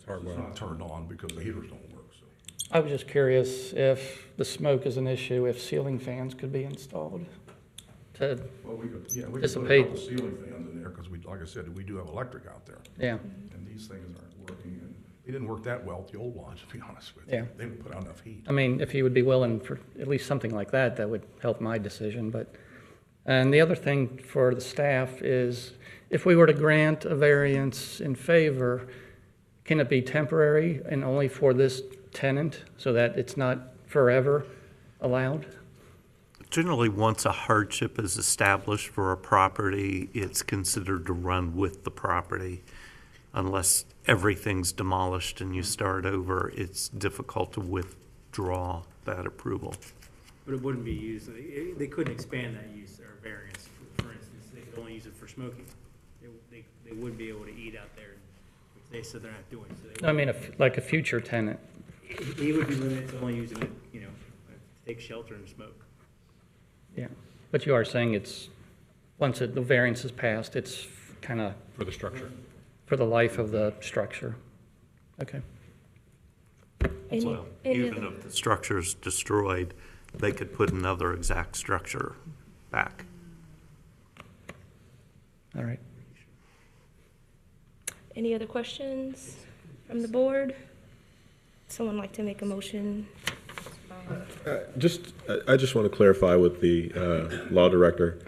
It's not turned on because the heaters don't work, so. I was just curious if the smoke is an issue, if ceiling fans could be installed to, Well, we could put a Dissipate. couple ceiling fans in there, because like I said, we do have electric out there. yeah. And these things aren't working, and they didn't work that well at the old lodge, to be honest with you. Yeah. They didn't put out enough heat. I mean, if you would be willing for at least something like that, that would help my decision, but, and the other thing for the staff is, if we were to grant a variance in favor, can it be temporary and only for this tenant, so that it's not forever allowed? Generally, once a hardship is established for a property, it's considered to run with the property. Unless everything's demolished and you start over, it's difficult to withdraw that approval. But it wouldn't be used, they couldn't expand that use or variance. For instance, they could only use it for smoking. They wouldn't be able to eat out there. They said they're not doing so. I mean, like a future tenant. He would be limited to only using it, to take shelter and smoke. Yeah, but you are saying it's, once the variance is passed, it's kind of For the structure. for the life of the structure. Okay. Well, even if the structure's destroyed, they could put another exact structure back. All right. Any other questions from the board? Someone like to make a motion? I just want to clarify with the law director.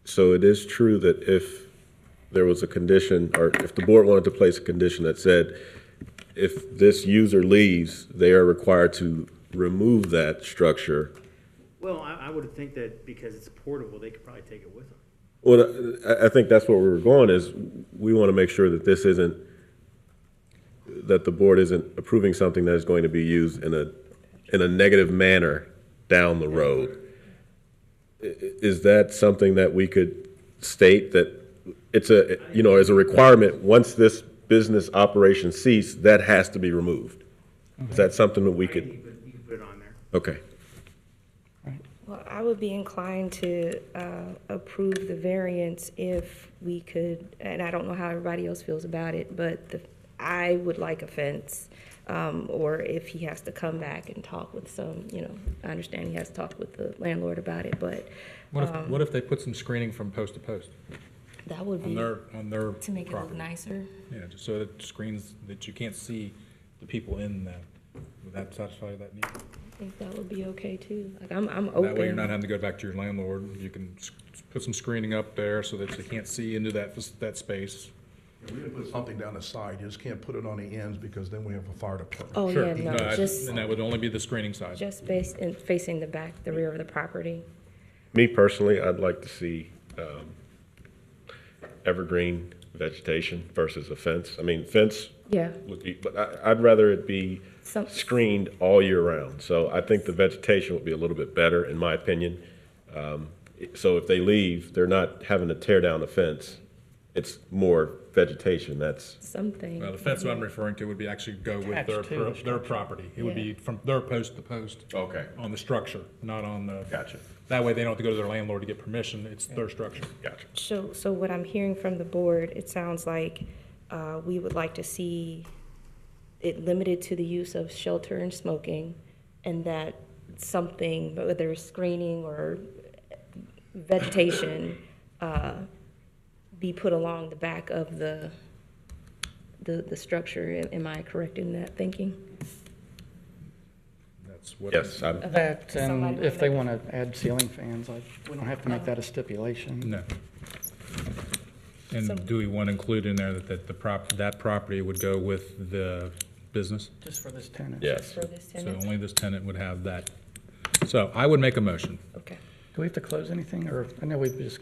So it is true that if there was a condition, or if the board wanted to place a condition that said, if this user leaves, they are required to remove that structure. Well, I would think that because it's portable, they could probably take it with them. Well, I think that's where we were going, is we want to make sure that this isn't, that the board isn't approving something that is going to be used in a negative manner down the road. Is that something that we could state that it's as a requirement, once this business operation ceases, that has to be removed? Is that something that we could? You could put it on there. Okay. Well, I would be inclined to approve the variance if we could, and I don't know how everybody else feels about it, but I would like a fence, or if he has to come back and talk with I understand he has to talk with the landlord about it, but. What if they put some screening from post to post? That would be, On their to make it look property? nicer. Yeah, just so it screens that you can't see the people in that. Would that satisfy that need? I think that would be okay too. Like, I'm open. That way you're not having to go back to your landlord. You can put some screening up there so that you can't see into that space. We didn't put something down the side, you just can't put it on the ends because then we have a fire department. Oh, Sure. yeah, no, just, And that would only be the screening side. just based in facing the back, the rear of the property. Me personally, I'd like to see evergreen vegetation versus a fence. I mean, fence Yeah. would be, but I'd rather it be Some- screened all year round. So I think the vegetation would be a little bit better, in my opinion. So if they leave, they're not having to tear down the fence. It's more vegetation. That's, Something. Well, the fence I'm referring to would be actually go with their, Attached to the their structure. property. It would Yeah. be from their post to post. Okay. On the structure, not on the. Gotcha. That way they don't have to go to their landlord to get permission. It's their structure. Gotcha. So what I'm hearing from the board, it sounds like we would like to see it limited to the use of shelter and smoking, and that something, whether screening or vegetation, be put along the back of the structure. Am I correct in that thinking? That's what. Yes, That, Somebody and if they wanna- want to add ceiling fans, we don't have to make that a stipulation. No. And do we want to include in there that that property would go with the business? Just for this tenant. yes. For this So tenant? only this tenant would have that. So I would make a motion. Okay. Do we have to close anything, or, I know we just,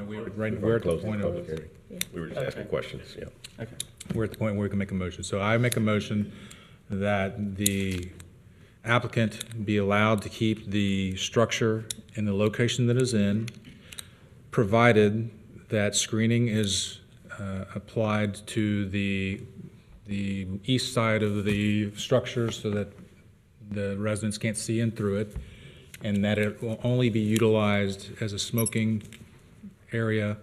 We're at the Close the point public of, hearing. We were just asking questions, yeah. okay. we're at the point where we can make a motion. So I make a motion that the applicant be allowed to keep the structure in the location that is in, provided that screening is applied to the east side of the structure so that the residents can't see in through it, and that it will only be utilized as a smoking area,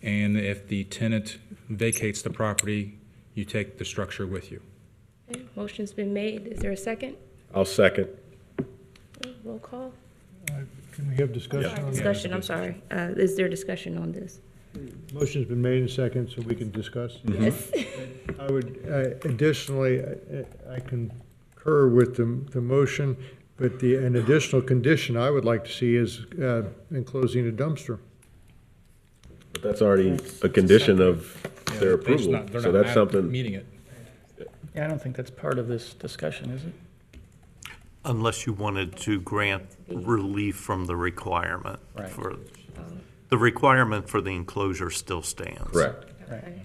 and if the tenant vacates the property, you take the structure with you. Okay, motion's been made. Is there a second? I'll second. Roll call? Can we have discussion on that? Discussion, I'm sorry. Is there discussion on this? Motion's been made and seconded, so we can discuss. Yes. I would additionally, I concur with the motion, but an additional condition I would like to see is enclosing a dumpster. But that's already a condition of their They're approval. not- they're So not that's something, meeting it. Yeah, I don't think that's part of this discussion, is it? Unless you wanted to grant relief from the requirement. Right. The requirement for the enclosure still stands. correct. Okay.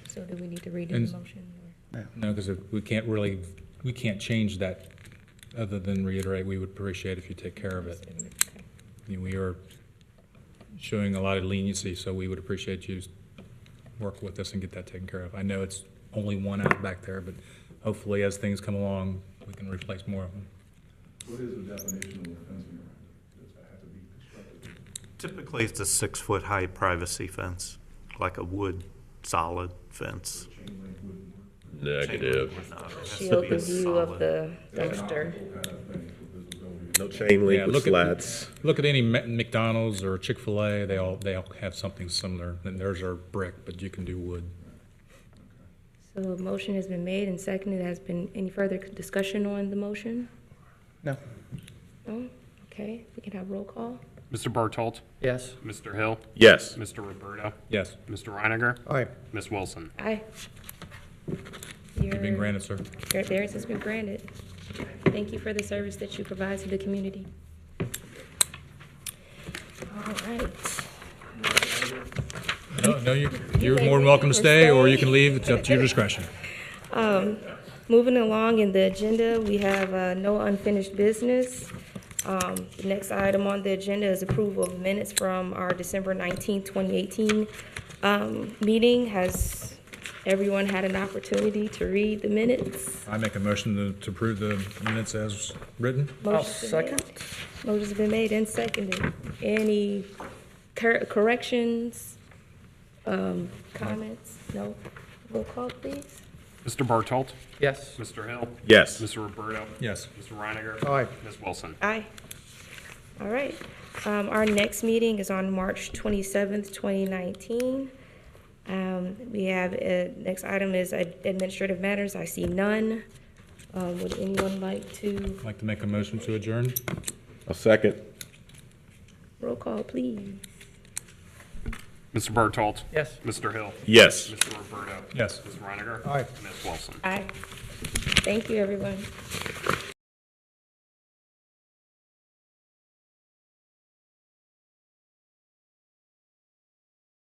So do we need to redo And- the motion? No, because we can't change that, other than reiterate, we would appreciate if you take care of it. We are showing a lot of leniency, so we would appreciate you work with us and get that taken care of. I know it's only one out back there, but hopefully as things come along, we can replace more of them. What is the definition of fencing around it? Does that have to be constructed? Typically, it's a 6-foot-high privacy fence, like a wood solid fence. Chain link wouldn't work? Negative. Shield the view of the dumpster. Kind of thing for visibility. No chain link Yeah, with look at- slats. Look at any McDonald's or Chick-fil-A, they all have something similar, and theirs are brick, but you can do wood. So a motion has been made and seconded. Has been any further discussion on the motion? No. No? Okay, we can have roll call. Mr. Bartolt, Yes. Mr. Hill, Yes. Mr. Roberta, Yes, Mr. Reiniger, Aye. Ms. Wilson. Aye. you've been granted, sir. Your variance has been granted. Thank you for the service that you provide to the community. All right. No, you're may more than leave welcome to or stay, or you stay. can leave, it's up to your discretion. Moving along in the agenda, we have no unfinished business. The next item on the agenda is approval of minutes from our December 19th, 2018 meeting. Has everyone had an opportunity to read the minutes? I make a motion to approve the minutes as written. Motion's been made. Motion's been made and seconded. Any corrections, comments? No? Roll call, please. Mr. Bartolt, Yes. Mr. Hill, Yes. Mr. Roberta, Yes. Mr. Reiniger, Aye. Ms. Wilson. Aye. All right. Our next meeting is on March 27th, 2019. We have, next item is administrative matters. I see none. Would anyone like to, I'd like to make a motion to adjourn. I'll second. roll call, please? Mr. Bartelt? Yes. Mr. Hill? Yes. Mr. Roberto? Yes. Ms. Reiniger? Aye. Ms. Wilson? Aye. Thank you, everyone.